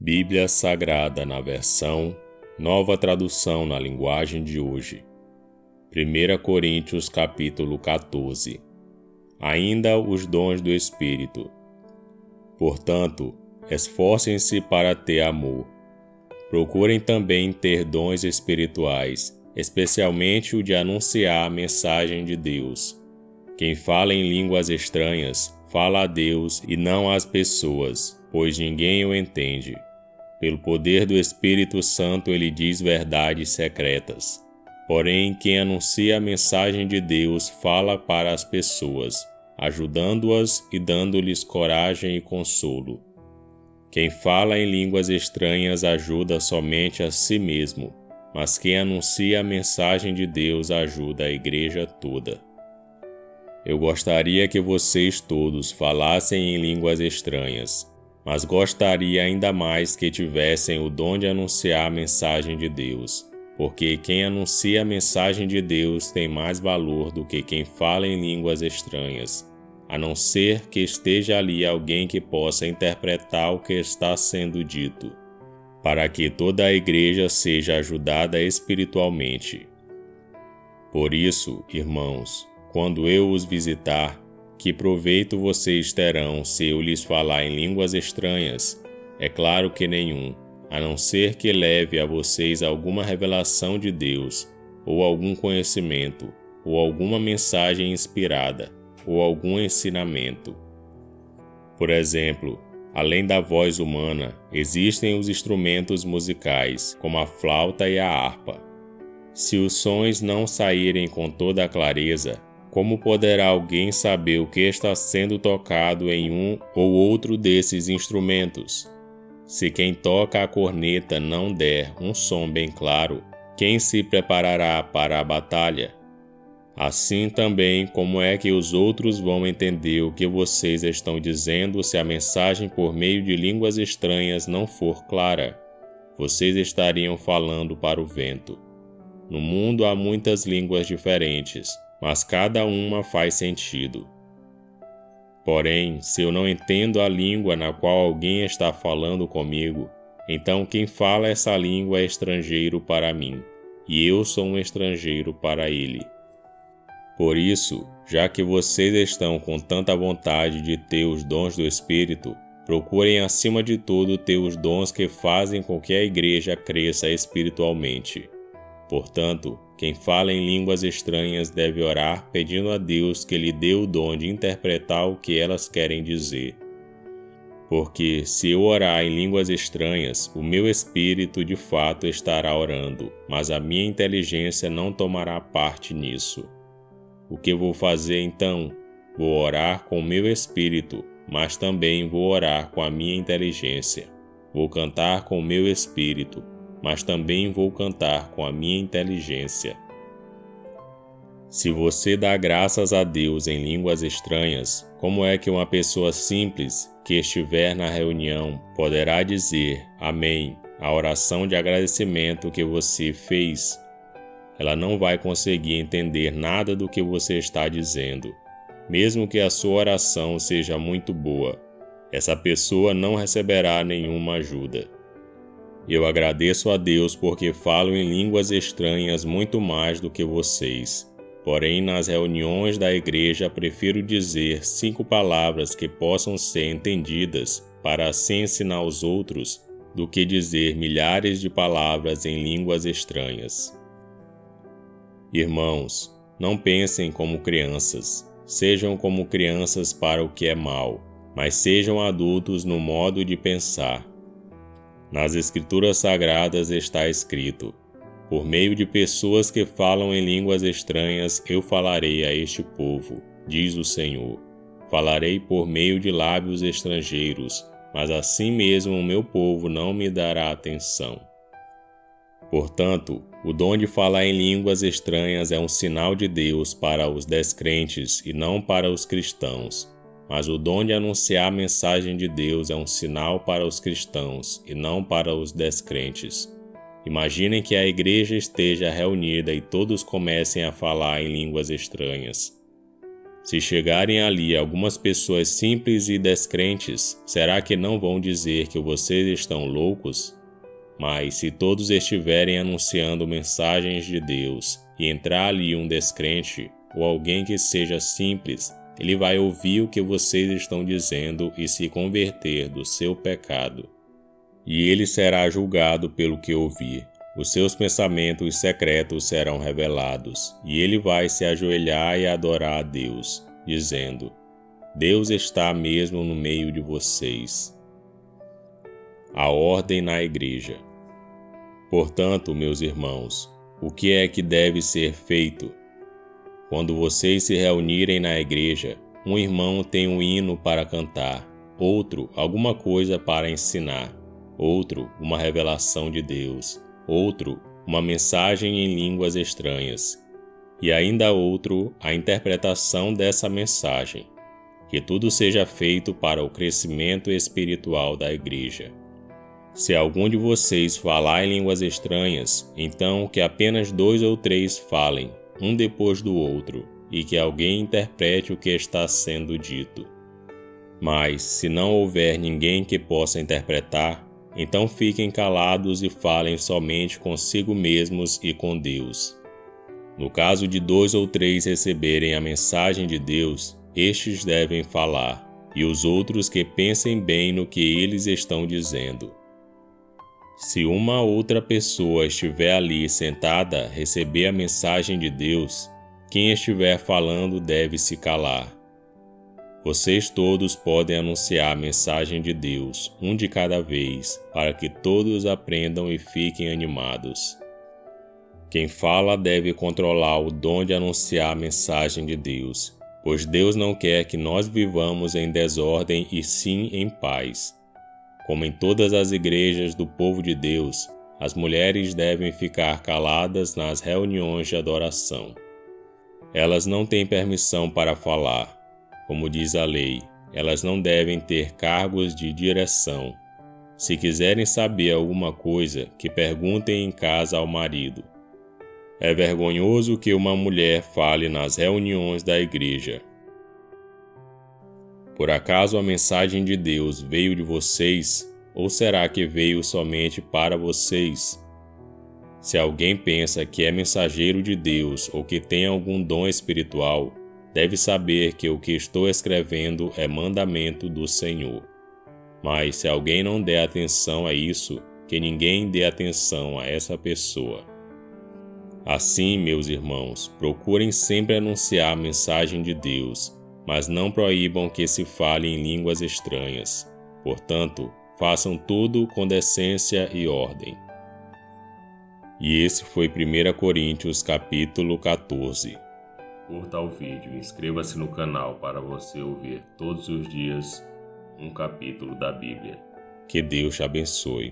Bíblia Sagrada na versão Nova Tradução na linguagem de hoje. 1 Coríntios capítulo 14. Ainda os dons do Espírito. Portanto, esforcem-se para ter amor. Procurem também ter dons espirituais, especialmente o de anunciar a mensagem de Deus. Quem fala em línguas estranhas, fala a Deus e não às pessoas, pois ninguém o entende. Pelo poder do Espírito Santo ele diz verdades secretas. Porém, quem anuncia a mensagem de Deus fala para as pessoas, ajudando-as e dando-lhes coragem e consolo. Quem fala em línguas estranhas ajuda somente a si mesmo, mas quem anuncia a mensagem de Deus ajuda a igreja toda. Eu gostaria que vocês todos falassem em línguas estranhas, mas gostaria ainda mais que tivessem o dom de anunciar a mensagem de Deus, porque quem anuncia a mensagem de Deus tem mais valor do que quem fala em línguas estranhas, a não ser que esteja ali alguém que possa interpretar o que está sendo dito, para que toda a igreja seja ajudada espiritualmente. Por isso, irmãos, quando eu os visitar, que proveito vocês terão se eu lhes falar em línguas estranhas? É claro que nenhum, a não ser que leve a vocês alguma revelação de Deus, ou algum conhecimento, ou alguma mensagem inspirada, ou algum ensinamento. Por exemplo, além da voz humana, existem os instrumentos musicais, como a flauta e a harpa. Se os sons não saírem com toda a clareza, como poderá alguém saber o que está sendo tocado em um ou outro desses instrumentos? Se quem toca a corneta não der um som bem claro, quem se preparará para a batalha? Assim também, como é que os outros vão entender o que vocês estão dizendo se a mensagem por meio de línguas estranhas não for clara? Vocês estariam falando para o vento. No mundo há muitas línguas diferentes, mas cada uma faz sentido. Porém, se eu não entendo a língua na qual alguém está falando comigo, então quem fala essa língua é estrangeiro para mim, e eu sou um estrangeiro para ele. Por isso, já que vocês estão com tanta vontade de ter os dons do Espírito, procurem acima de tudo ter os dons que fazem com que a igreja cresça espiritualmente. Portanto, quem fala em línguas estranhas deve orar pedindo a Deus que lhe dê o dom de interpretar o que elas querem dizer. Porque se eu orar em línguas estranhas, o meu espírito de fato estará orando, mas a minha inteligência não tomará parte nisso. O que vou fazer então? Vou orar com o meu espírito, mas também vou orar com a minha inteligência. Vou cantar com o meu espírito, mas também vou cantar com a minha inteligência. Se você dá graças a Deus em línguas estranhas, como é que uma pessoa simples que estiver na reunião poderá dizer Amém à oração de agradecimento que você fez? Ela não vai conseguir entender nada do que você está dizendo, mesmo que a sua oração seja muito boa. Essa pessoa não receberá nenhuma ajuda. Eu agradeço a Deus porque falo em línguas estranhas muito mais do que vocês. Porém, nas reuniões da igreja prefiro dizer 5 palavras que possam ser entendidas para assim ensinar os outros do que dizer milhares de palavras em línguas estranhas. Irmãos, não pensem como crianças. Sejam como crianças para o que é mal, mas sejam adultos no modo de pensar. Nas Escrituras Sagradas está escrito: por meio de pessoas que falam em línguas estranhas, eu falarei a este povo, diz o Senhor. Falarei por meio de lábios estrangeiros, mas assim mesmo o meu povo não me dará atenção. Portanto, o dom de falar em línguas estranhas é um sinal de Deus para os descrentes e não para os cristãos. Mas o dom de anunciar a mensagem de Deus é um sinal para os cristãos e não para os descrentes. Imaginem que a igreja esteja reunida e todos comecem a falar em línguas estranhas. Se chegarem ali algumas pessoas simples e descrentes, será que não vão dizer que vocês estão loucos? Mas se todos estiverem anunciando mensagens de Deus e entrar ali um descrente ou alguém que seja simples, ele vai ouvir o que vocês estão dizendo e se converter do seu pecado. E ele será julgado pelo que ouvir. Os seus pensamentos secretos serão revelados, e ele vai se ajoelhar e adorar a Deus, dizendo: Deus está mesmo no meio de vocês. A ordem na igreja. Portanto, meus irmãos, o que é que deve ser feito? Quando vocês se reunirem na igreja, um irmão tem um hino para cantar, outro alguma coisa para ensinar, outro uma revelação de Deus, outro uma mensagem em línguas estranhas, e ainda outro a interpretação dessa mensagem. Que tudo seja feito para o crescimento espiritual da igreja. Se algum de vocês falar em línguas estranhas, então que apenas 2 ou 3 falem, um depois do outro, e que alguém interprete o que está sendo dito. Mas, se não houver ninguém que possa interpretar, então fiquem calados e falem somente consigo mesmos e com Deus. No caso de 2 ou 3 receberem a mensagem de Deus, estes devem falar, e os outros que pensem bem no que eles estão dizendo. Se uma outra pessoa estiver ali sentada receber a mensagem de Deus, quem estiver falando deve se calar. Vocês todos podem anunciar a mensagem de Deus, um de cada vez, para que todos aprendam e fiquem animados. Quem fala deve controlar o dom de anunciar a mensagem de Deus, pois Deus não quer que nós vivamos em desordem e sim em paz. Como em todas as igrejas do povo de Deus, as mulheres devem ficar caladas nas reuniões de adoração. Elas não têm permissão para falar. Como diz a lei, elas não devem ter cargos de direção. Se quiserem saber alguma coisa, que perguntem em casa ao marido. É vergonhoso que uma mulher fale nas reuniões da igreja. Por acaso a mensagem de Deus veio de vocês, ou será que veio somente para vocês? Se alguém pensa que é mensageiro de Deus ou que tem algum dom espiritual, deve saber que o que estou escrevendo é mandamento do Senhor. Mas se alguém não der atenção a isso, que ninguém dê atenção a essa pessoa. Assim, meus irmãos, procurem sempre anunciar a mensagem de Deus, mas não proíbam que se fale em línguas estranhas. Portanto, façam tudo com decência e ordem. E esse foi 1 Coríntios capítulo 14. Curta o vídeo e inscreva-se no canal para você ouvir todos os dias um capítulo da Bíblia. Que Deus te abençoe.